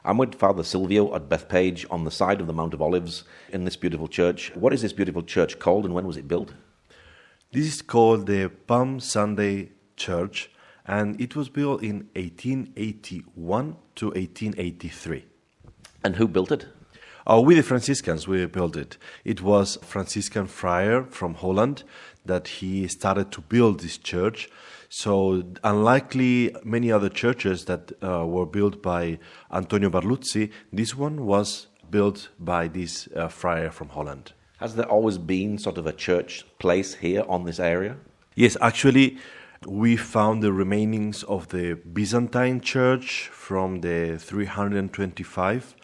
I'm with Father Silvio at Bethpage on the side of the Mount of Olives in this beautiful church. What is this beautiful church called and when was it built? This is called the Palm Sunday Church, and it was built in 1881 to 1883. And who built it? We the Franciscans, we built it. It was Franciscan friar from Holland that he started to build this church. So unlikely many other churches that were built by Antonio Barluzzi, this one was built by this friar from Holland. Has there always been sort of a church place here on this area? Yes, actually, we found the remainings of the Byzantine church from the 325.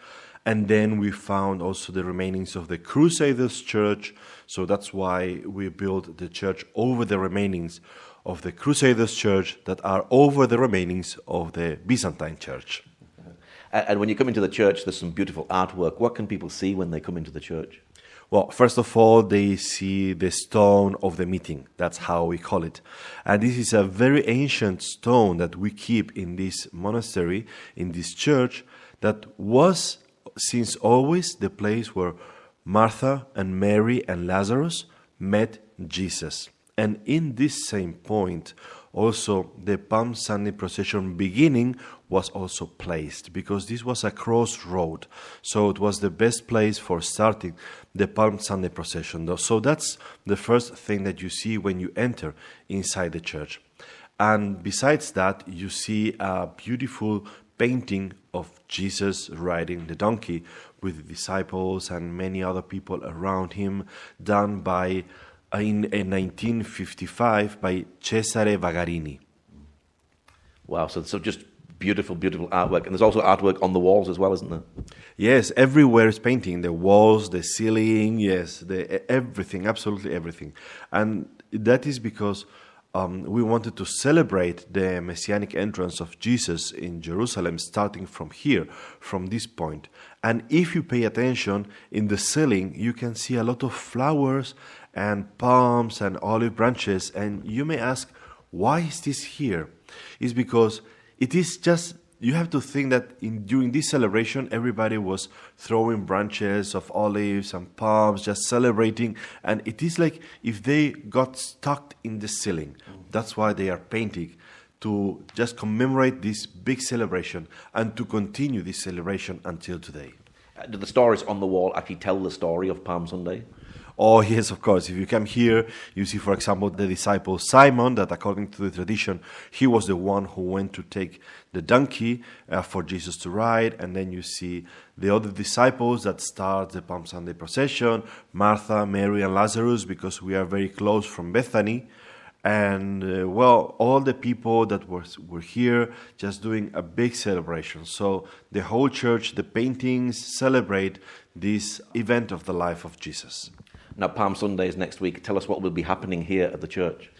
And then we found also the remainings of the Crusaders church. So that's why we built the church over the remainings of the Crusaders church that are over the remainings of the Byzantine church. And when you come into the church, there's some beautiful artwork. What can people see when they come into the church? Well, first of all, they see the stone of the meeting. That's how we call it. And this is a very ancient stone that we keep in this monastery, in this church, that was since always the place where Martha and Mary and Lazarus met Jesus. And in this same point, also the Palm Sunday procession beginning was also placed, because this was a crossroad. So it was the best place for starting the Palm Sunday procession. So that's the first thing that you see when you enter inside the church. And besides that, you see a beautiful painting of Jesus riding the donkey with the disciples and many other people around him, done by in 1955 by Cesare Vagarini. Wow, so just beautiful, beautiful artwork. And there's also artwork on the walls as well, isn't there? Yes, everywhere is painting. The walls, the ceiling, yes, everything, absolutely everything. And that is because we wanted to celebrate the messianic entrance of Jesus in Jerusalem, starting from here, from this point. And if you pay attention, in the ceiling, you can see a lot of flowers and palms and olive branches. And you may ask, why is this here? It's because it is just, you have to think that during this celebration, everybody was throwing branches of olives and palms, just celebrating. And it is like if they got stuck in the ceiling. That's why they are painting, to just commemorate this big celebration and to continue this celebration until today. Do the stories on the wall actually tell the story of Palm Sunday? Oh, yes, of course. If you come here, you see, for example, the disciple Simon, that according to the tradition, he was the one who went to take the donkey for Jesus to ride. And then you see the other disciples that start the Palm Sunday procession, Martha, Mary, and Lazarus, because we are very close from Bethany. And, all the people that were here just doing a big celebration. So the whole church, the paintings celebrate this event of the life of Jesus. Now, Palm Sunday is next week. Tell us what will be happening here at the church.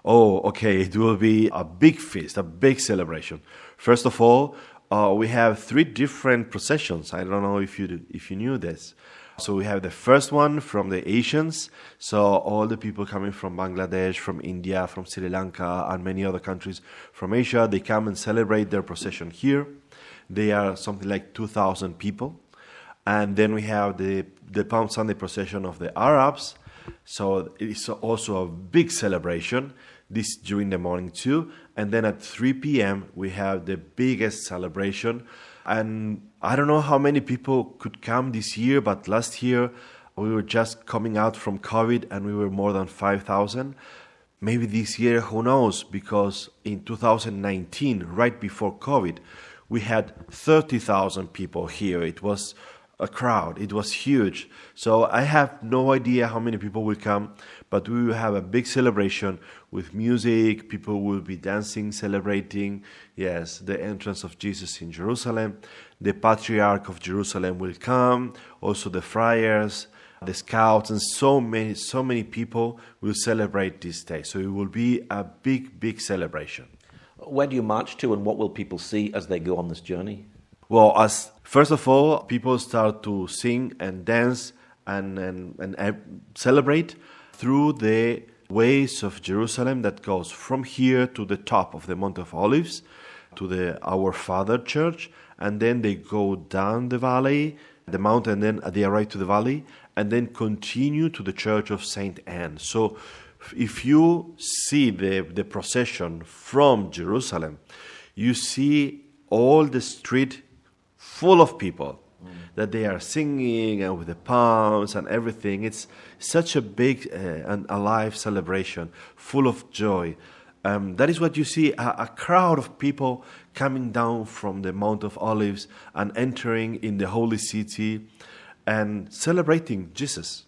Oh, okay. It will be a big feast, a big celebration. First of all, we have 3 different processions. I don't know if you knew this. So we have the first one from the Asians. So all the people coming from Bangladesh, from India, from Sri Lanka, and many other countries from Asia, they come and celebrate their procession here. They are something like 2,000 people. And then we have the Palm Sunday procession of the Arabs. So it's also a big celebration, this during the morning too. And then at 3 p.m. we have the biggest celebration. And I don't know how many people could come this year, but last year we were just coming out from COVID and we were more than 5,000. Maybe this year, who knows, because in 2019, right before COVID, we had 30,000 people here. It was a crowd. It was huge. So I have no idea how many people will come, but we will have a big celebration with music. People will be dancing, celebrating, yes, the entrance of Jesus in Jerusalem. The Patriarch of Jerusalem will come, also the friars, the scouts, and so many people will celebrate this day. So it will be a big, big celebration. Where do you march to, and what will people see as they go on this journey? Well, first of all, people start to sing and dance and celebrate through the ways of Jerusalem that goes from here to the top of the Mount of Olives, to the Our Father Church, and then they go down the valley, the mountain, then they arrive to the valley, and then continue to the church of Saint Anne. So if you see the procession from Jerusalem, you see all the street full of people, that they are singing and with the palms and everything. It's such a big and alive celebration, full of joy. That is what you see, a crowd of people coming down from the Mount of Olives and entering in the holy city and celebrating Jesus.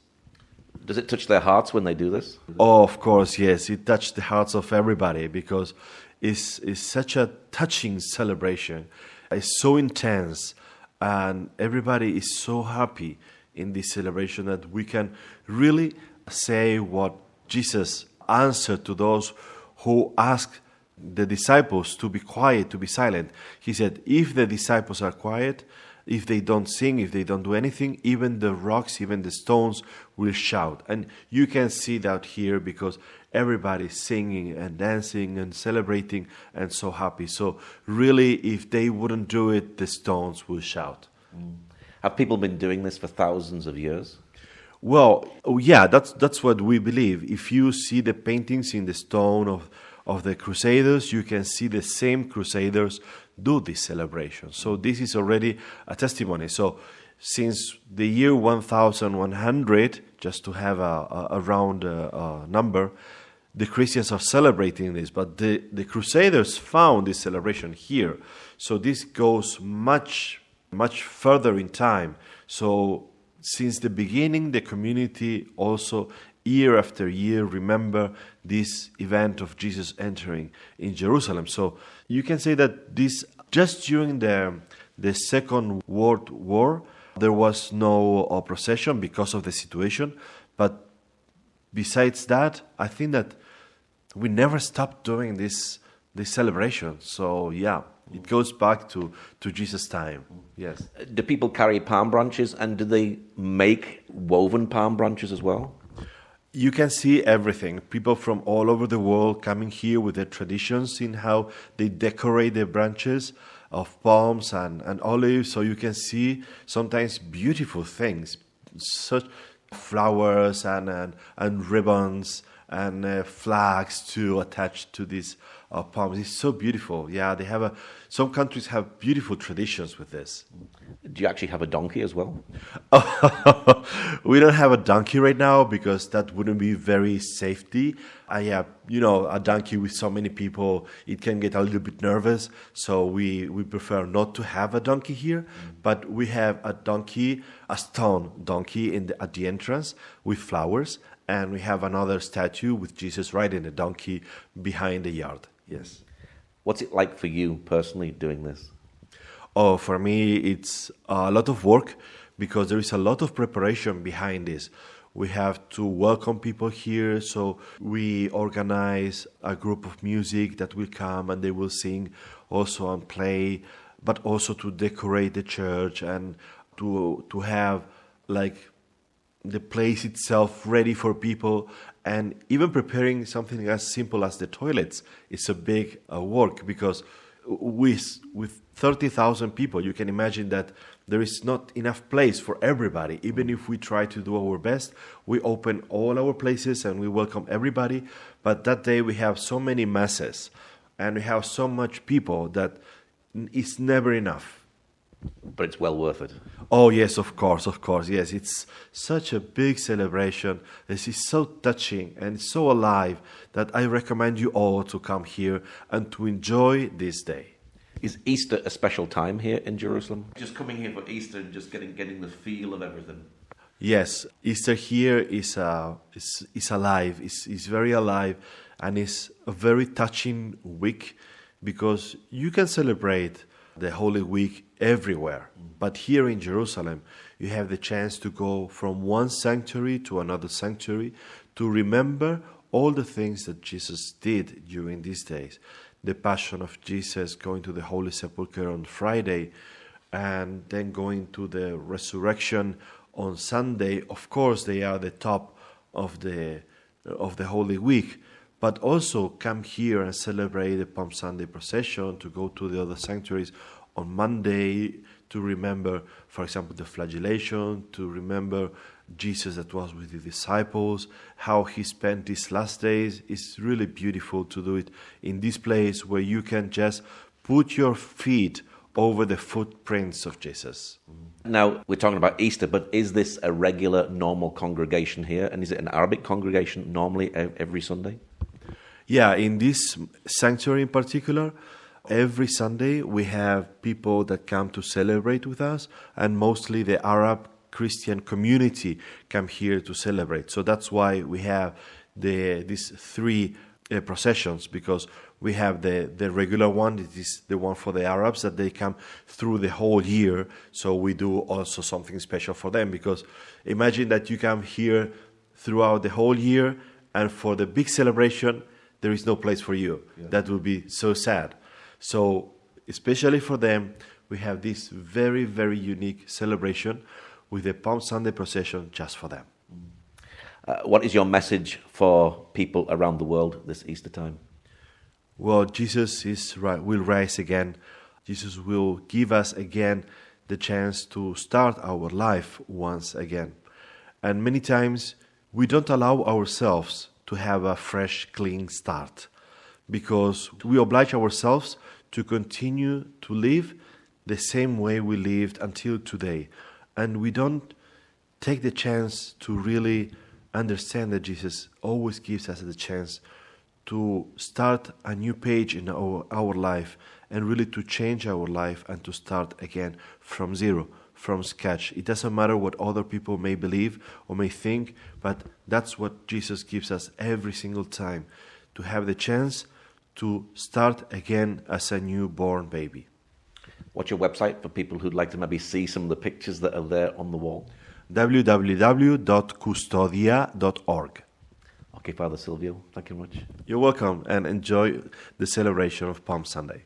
Does it touch their hearts when they do this? Oh, of course, yes. It touched the hearts of everybody because it's such a touching celebration. It's so intense, and everybody is so happy in this celebration that we can really say what Jesus answered to those who asked the disciples to be quiet, to be silent. He said, if the disciples are quiet, if they don't sing, if they don't do anything, even the rocks, even the stones will shout. And you can see that here because everybody's singing and dancing and celebrating and so happy. So really, if they wouldn't do it, the stones will shout. Have people been doing this for thousands of years? Well, yeah, that's what we believe. If you see the paintings in the stone of the Crusaders, you can see the same Crusaders do this celebration. So this is already a testimony. So since the year 1100, just to have a round number, the Christians are celebrating this. But the Crusaders found this celebration here. So this goes much, much further in time. So since the beginning, the community also year after year remember this event of Jesus entering in Jerusalem. So you can say that this just during the Second World War, there was no procession because of the situation. But besides that, I think that we never stopped doing this celebration. So yeah, it goes back to Jesus' time. Yes. Do people carry palm branches, and do they make woven palm branches as well? You can see everything. People from all over the world coming here with their traditions in how they decorate their branches of palms and olives. So you can see sometimes beautiful things, such flowers and ribbons and flags to attach to these palms. It's so beautiful. Yeah, they have some countries have beautiful traditions with this. Do you actually have a donkey as well? We don't have a donkey right now because that wouldn't be very safety. Yeah, a donkey with so many people, it can get a little bit nervous. So we prefer not to have a donkey here. But we have a donkey, a stone donkey at the entrance with flowers. And we have another statue with Jesus riding a donkey behind the yard. Yes. What's it like for you personally doing this? Oh, for me, it's a lot of work because there is a lot of preparation behind this. We have to welcome people here, so we organize a group of music that will come and they will sing also and play, but also to decorate the church and to have like the place itself ready for people, and even preparing something as simple as the toilets is a big work because with 30,000 people, you can imagine that there is not enough place for everybody. Even if we try to do our best, we open all our places and we welcome everybody. But that day we have so many masses and we have so much people that it's never enough. But it's well worth it. Oh, yes, of course. Yes, it's such a big celebration. This is so touching and so alive that I recommend you all to come here and to enjoy this day. Is Easter a special time here in Jerusalem? Just coming here for Easter and just getting the feel of everything. Yes, Easter here is alive. It's very alive, and it's a very touching week because you can celebrate the Holy Week everywhere. But here in Jerusalem, you have the chance to go from one sanctuary to another sanctuary to remember all the things that Jesus did during these days. The Passion of Jesus, going to the Holy Sepulchre on Friday, and then going to the Resurrection on Sunday. Of course, they are the top of the Holy Week. But also come here and celebrate the Palm Sunday procession, to go to the other sanctuaries. on Monday to remember, for example, the flagellation, to remember Jesus that was with the disciples, how he spent these last days. It's really beautiful to do it in this place where you can just put your feet over the footprints of Jesus. Now, we're talking about Easter, but is this a regular, normal congregation here? And is it an Arabic congregation normally every Sunday? Yeah, in this sanctuary in particular, every Sunday we have people that come to celebrate with us, and mostly the Arab Christian community come here to celebrate. So that's why we have these three processions, because we have the regular one. It is the one for the Arabs that they come through the whole year. So we do also something special for them, because imagine that you come here throughout the whole year, and for the big celebration, there is no place for you. Yeah. That would be so sad. So especially for them, we have this very, very unique celebration with the Palm Sunday procession just for them. What is your message for people around the world this Easter time? Well, Jesus will rise again. Jesus will give us again the chance to start our life once again. And many times we don't allow ourselves to have a fresh, clean start, because we oblige ourselves to continue to live the same way we lived until today. And we don't take the chance to really understand that Jesus always gives us the chance to start a new page in our life, and really to change our life and to start again from zero, from scratch. It doesn't matter what other people may believe or may think, but that's what Jesus gives us every single time, to have the chance to start again as a newborn baby. What's your website for people who'd like to maybe see some of the pictures that are there on the wall? www.custodia.org. Okay, Father Silvio, thank you very much. You're welcome, and enjoy the celebration of Palm Sunday.